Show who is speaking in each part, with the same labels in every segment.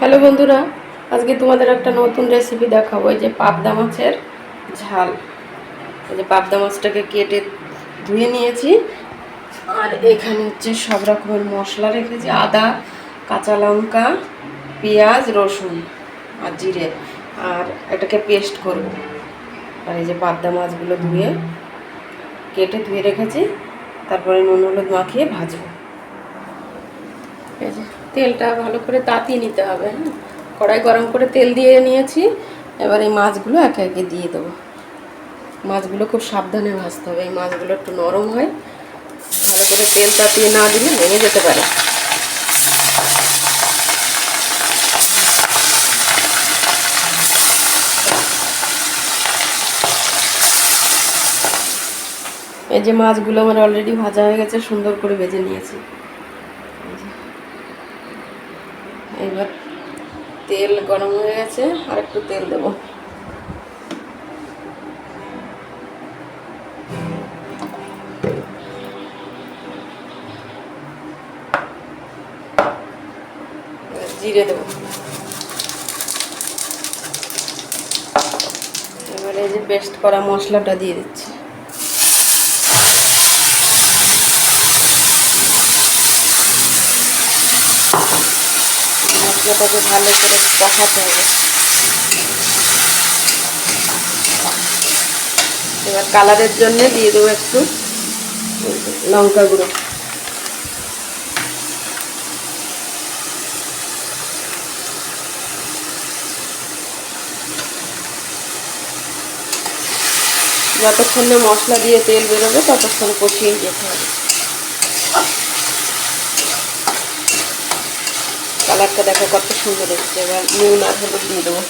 Speaker 1: Hello বন্ধুরা, আজকে তোমাদের একটা নতুন রেসিপি দেখাবো। এই যে পাবদা মাছের ঝাল। এই যে পাবদা মাছটাকে কেটে ধুয়ে নিয়েছি, আর এখানে হচ্ছে সব রকমের মশলা রেখেছি, আদা, কাঁচা লঙ্কা, পেঁয়াজ, রসুন আর জিরে, আর এটাকে পেস্ট করব। আর এই যে পাবদা মাছগুলো কেটে ধুয়ে রেখেছি, তারপরে নুন হলুদ মাখিয়ে ভাজবো। এই যে তেলটা ভালো করে তাতিয়ে নিতে হবে। হ্যাঁ, কড়াই গরম করে তেল দিয়ে নিয়েছি। এবার এই মাছগুলো একে একে দিয়ে দেবো। মাছগুলো খুব সাবধানে ভাজতে হবে, এই মাছগুলো একটু নরম হয়, ভালো করে তেল তাতিয়ে না দিলে ভেঙে যেতে পারে। এই যে মাছগুলো আমার অলরেডি ভাজা হয়ে গেছে, সুন্দর করে ভেজে নিয়েছি। এবার তেল গরম হয়ে গেছে, আর একটু তেল দেবো। জিরে দেবো। এবার এই যে পেস্ট করা মশলাটা দিয়ে দিচ্ছি। মশলাটাকে ভালো করে কষাতে হবে। এবার কালারের জন্য দিয়ে দেবো একটু লঙ্কা গুঁড়ো। যতক্ষণ না মশলা দিয়ে তেল বেরোবে ততক্ষণ কষিয়েই যেতে হবে। কালারটা দেখো কত সুন্দর এসছে। এবার নুন আর হলুদ দিয়ে দেবো।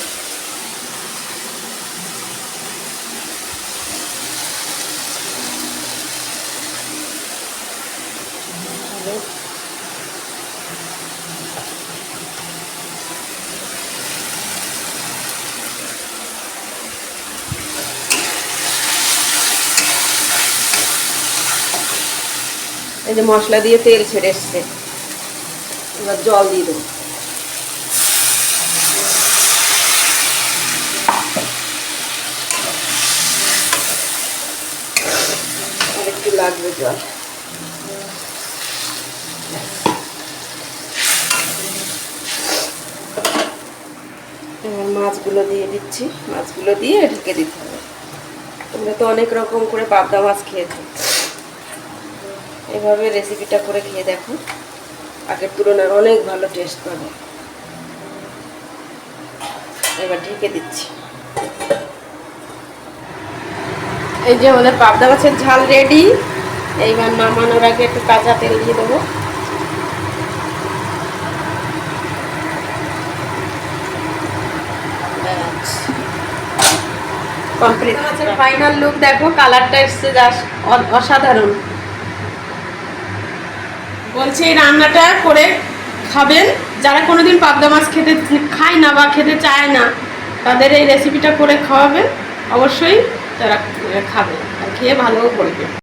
Speaker 1: এই যে মশলা দিয়ে তেল ছেড়ে এসছে, এবার জল দিয়ে দেবো। আর একটু লাগবে জল। এবার মাছগুলো দিয়ে দিচ্ছি। মাছগুলো দিয়ে ঢেকে দিতে হবে। তোমরা তো অনেক রকম করে পাবদা মাছ খেয়েছো, এভাবে রেসিপিটা করে খেয়ে দেখো, আগের তুলনায় অনেক ভালো টেস্ট পাবে। এবার ঢেকে দিচ্ছি। এই যে আমাদের পাবদা মাছের ঝাল রেডি। এইবার নামানোর আগে একটু কাঁচা তেল দিয়ে দেবো। কমপ্লিট। মাছের ফাইনাল লুক দেখো, কালারটা এসছে জাস্ট অসাধারণ। বলছি এই রান্নাটা করে খাবেন, যারা কোনোদিন পাবদা মাছ খেতে খায় না বা খেতে চায় না, তাদের এই রেসিপিটা করে খাওয়াবেন। অবশ্যই তারা খাবে আর খেয়ে ভালোও বলবে।